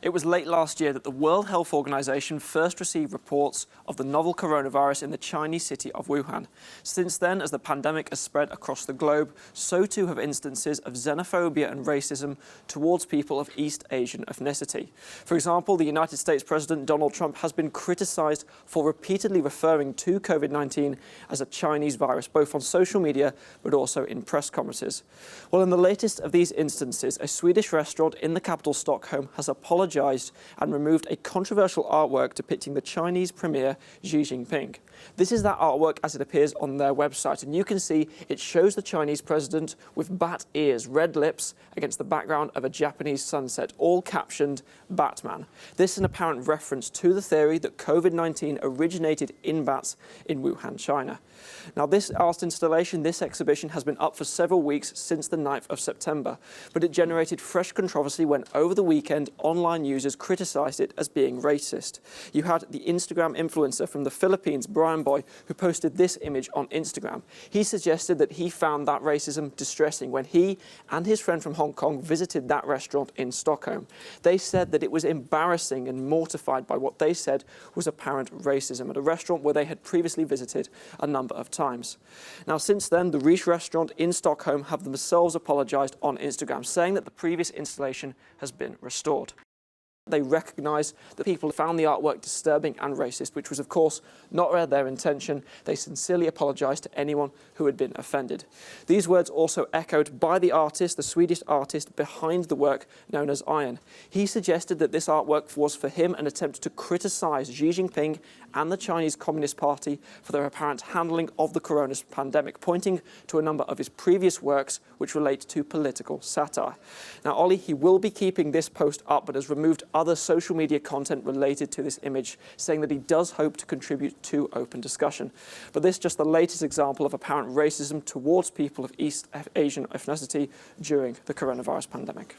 It was late last year that the World Health Organization first received reports of the novel coronavirus in the Chinese city of Wuhan. Since then, as the pandemic has spread across the globe, so too have instances of xenophobia and racism towards people of East Asian ethnicity. For example, the United States President Donald Trump has been criticized for repeatedly referring to COVID-19 as a Chinese virus, both on social media but also in press conferences. Well, in the latest of these instances, a Swedish restaurant in the capital Stockholm has apologized and removed a controversial artwork depicting the Chinese Premier Xi Jinping. This is that artwork as it appears on their website, and you can see it shows the Chinese president with bat ears, red lips, against the background of a Japanese sunset, all captioned Batman. This is an apparent reference to the theory that COVID-19 originated in bats in Wuhan, China. Now, this art installation, this exhibition, has been up for several weeks since the 9th of September, but it generated fresh controversy when over the weekend online users criticized it as being racist. You had the Instagram influencer from the Philippines, Brian Boy, who posted this image on Instagram. He suggested that he found that racism distressing when he and his friend from Hong Kong visited that restaurant in Stockholm. They said that it was embarrassing and mortified by what they said was apparent racism at a restaurant where they had previously visited a number of times. Now, since then, the Riche restaurant in Stockholm have themselves apologized on Instagram, saying that the previous installation has been restored. They recognise that people found the artwork disturbing and racist, which was, of course, not their intention. They sincerely apologise to anyone who had been offended. These words also echoed by the artist, the Swedish artist behind the work known as Iron. He suggested that this artwork was for him an attempt to criticise Xi Jinping and the Chinese Communist Party for their apparent handling of the corona pandemic, pointing to a number of his previous works which relate to political satire. Now, Ollie, he will be keeping this post up, but has removed other social media content related to this image, saying that he does hope to contribute to open discussion. But this is just the latest example of apparent racism towards people of East Asian ethnicity during the coronavirus pandemic.